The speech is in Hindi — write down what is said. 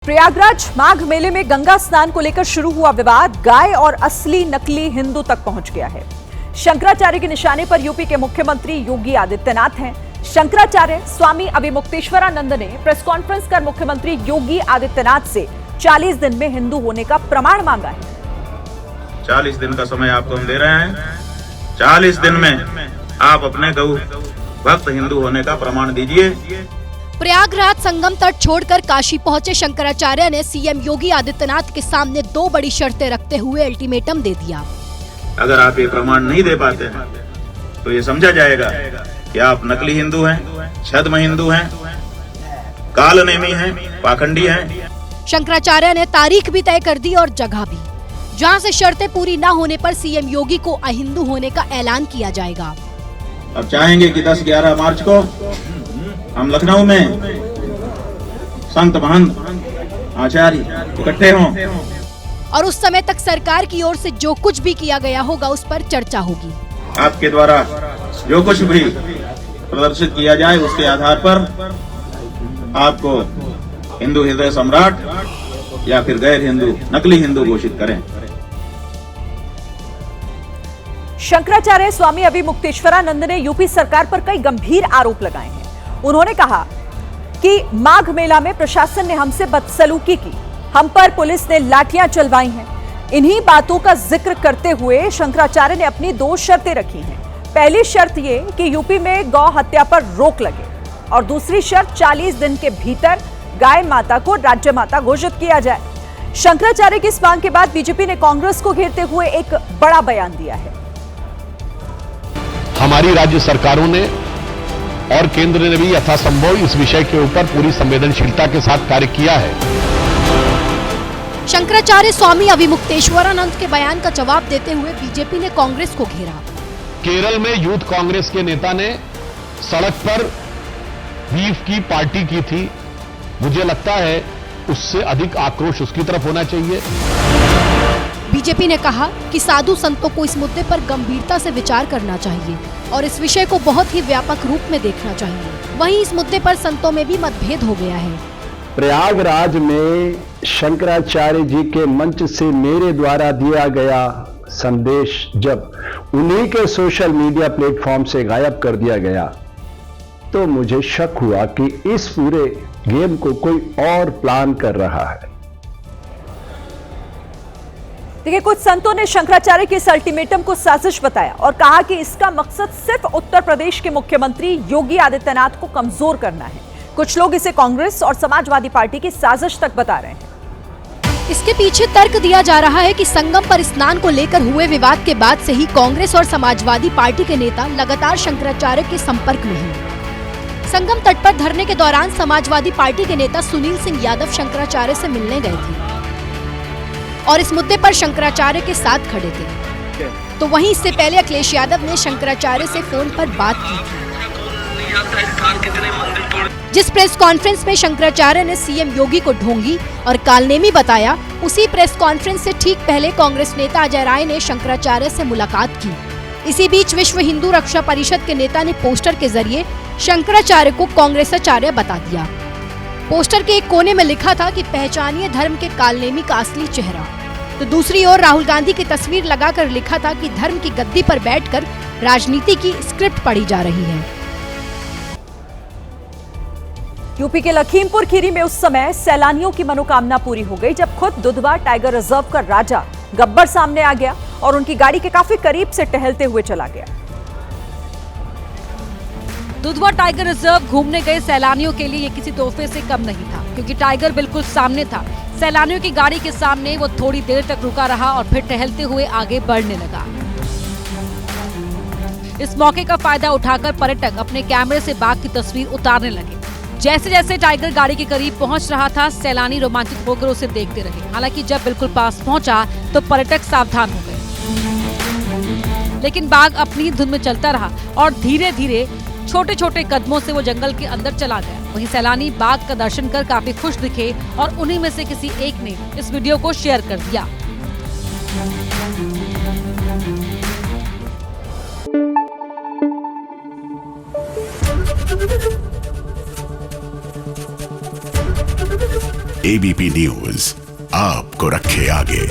प्रयागराज माघ मेले में गंगा स्नान को लेकर शुरू हुआ विवाद गाय और असली नकली हिंदू तक पहुंच गया है। शंकराचार्य के निशाने पर यूपी के मुख्यमंत्री योगी आदित्यनाथ हैं। शंकराचार्य स्वामी अभिमुक्तेश्वरानंद ने प्रेस कॉन्फ्रेंस कर मुख्यमंत्री योगी आदित्यनाथ से 40 दिन में हिंदू होने का प्रमाण मांगा है। 40 दिन का समय आपको हम दे रहे हैं। 40 दिन में आप अपने गौ भक्त हिंदू होने का प्रमाण दीजिए। प्रयागराज संगम तट छोड़कर काशी पहुंचे शंकराचार्य ने सीएम योगी आदित्यनाथ के सामने 2 बड़ी शर्तें रखते हुए अल्टीमेटम दे दिया। अगर आप ये प्रमाण नहीं दे पाते हैं तो ये समझा जाएगा कि आप नकली हिंदू हैं, छद्म हिंदू हैं, कालनेमी हैं, पाखंडी हैं। शंकराचार्य ने तारीख भी तय कर दी और जगह भी, जहां से शर्तें पूरी न होने पर सीएम योगी को अहिंदू होने का ऐलान किया जाएगा। अब चाहेंगे कि 10-11 मार्च को हम लखनऊ में संत महंत आचार्य इकट्ठे हों और उस समय तक सरकार की ओर से जो कुछ भी किया गया होगा उस पर चर्चा होगी। आपके द्वारा जो कुछ भी प्रदर्शित किया जाए उसके आधार पर आपको हिंदू हृदय सम्राट या फिर गैर हिंदू नकली हिंदू घोषित करें। शंकराचार्य स्वामी अभिमुक्तेश्वरानंद ने यूपी सरकार पर कई गंभीर आरोप लगाए हैं। उन्होंने कहा कि माघ मेला में प्रशासन ने हमसे बदसलूकी की, हम पर पुलिस ने लाठियां चलवाई हैं। इन्हीं बातों का जिक्र करते हुए शंकराचार्य ने अपनी 2 शर्तें रखी हैं। पहली शर्त ये कि यूपी में गौ हत्या पर रोक लगे और दूसरी शर्त 40 दिन के भीतर गाय माता को राज्य माता घोषित किया जाए। शंकराचार्य की इस मांग के बाद बीजेपी ने कांग्रेस को घेरते हुए एक बड़ा बयान दिया है। हमारी राज्य सरकारों ने और केंद्र ने भी यथासंभव इस विषय के ऊपर पूरी संवेदनशीलता के साथ कार्य किया है। शंकराचार्य स्वामी अभिमुक्तेश्वरानंद के बयान का जवाब देते हुए बीजेपी ने कांग्रेस को घेरा। केरल में यूथ कांग्रेस के नेता ने सड़क पर बीफ की पार्टी की थी। मुझे लगता है उससे अधिक आक्रोश उसकी तरफ होना चाहिए। बीजेपी ने कहा कि साधु संतों को इस मुद्दे पर गंभीरता से विचार करना चाहिए और इस विषय को बहुत ही व्यापक रूप में देखना चाहिए। वहीं इस मुद्दे पर संतों में भी मतभेद हो गया है। प्रयागराज में शंकराचार्य जी के मंच से मेरे द्वारा दिया गया संदेश जब उन्हीं के सोशल मीडिया प्लेटफॉर्म से गायब कर दिया गया तो मुझे शक हुआ कि इस पूरे गेम को कोई और प्लान कर रहा है। देखिए, कुछ संतों ने शंकराचार्य के इस अल्टीमेटम को साजिश बताया और कहा कि इसका मकसद सिर्फ उत्तर प्रदेश के मुख्यमंत्री योगी आदित्यनाथ को कमजोर करना है। कुछ लोग इसे कांग्रेस और समाजवादी पार्टी की साजिश तक बता रहे हैं। इसके पीछे तर्क दिया जा रहा है कि संगम पर स्नान को लेकर हुए विवाद के बाद से ही कांग्रेस और समाजवादी पार्टी के नेता लगातार शंकराचार्य के संपर्क में हैं। संगम तट पर धरने के दौरान समाजवादी पार्टी के नेता सुनील सिंह यादव शंकराचार्य से मिलने गए थे और इस मुद्दे पर शंकराचार्य के साथ खड़े थे। तो वहीं इससे पहले अखिलेश यादव ने शंकराचार्य से फोन पर बात की थी। जिस प्रेस कॉन्फ्रेंस में शंकराचार्य ने सीएम योगी को ढोंगी और कालनेमी बताया, उसी प्रेस कॉन्फ्रेंस से ठीक पहले कांग्रेस नेता अजय राय ने शंकराचार्य से मुलाकात की। इसी बीच विश्व हिंदू रक्षा परिषद के नेता ने पोस्टर के जरिए शंकराचार्य को कांग्रेसाचार्य बता दिया। पोस्टर के एक कोने में लिखा था कि पहचानिए धर्म के कालनेमी का असली चेहरा। तो दूसरी ओर राहुल गांधी की तस्वीर लगाकर लिखा था कि धर्म की गद्दी पर बैठकर राजनीति की स्क्रिप्ट पढ़ी जा रही है। यूपी के लखीमपुर खीरी में उस समय सैलानियों की मनोकामना पूरी हो गई जब खुद दुधवा टाइगर रिजर्व का राजा गब्बर सामने आ गया और उनकी गाड़ी के काफी करीब से टहलते हुए चला गया। दुधवा टाइगर रिजर्व घूमने गए सैलानियों के लिए ये किसी तोहफे से कम नहीं था, क्योंकि टाइगर बिल्कुल सामने था। सैलानियों की गाड़ी के सामने वो थोड़ी देर तक रुका रहा और फिर टहलते हुए आगे बढ़ने लगा। इस मौके का फायदा उठाकर पर्यटक अपने कैमरे से बाघ की तस्वीर उतारने लगे। जैसे जैसे टाइगर गाड़ी के करीब पहुंच रहा था, सैलानी रोमांचित होकर उसे देखते रहे। हालांकि जब बिल्कुल पास पहुंचा तो पर्यटक सावधान हो गए, लेकिन बाघ अपनी धुन में चलता रहा और धीरे धीरे छोटे छोटे कदमों से वो जंगल के अंदर चला गया। वहीं सैलानी बाघ का दर्शन कर काफी खुश दिखे और उन्हीं में से किसी एक ने इस वीडियो को शेयर कर दिया। एबीपी न्यूज आपको रखे आगे।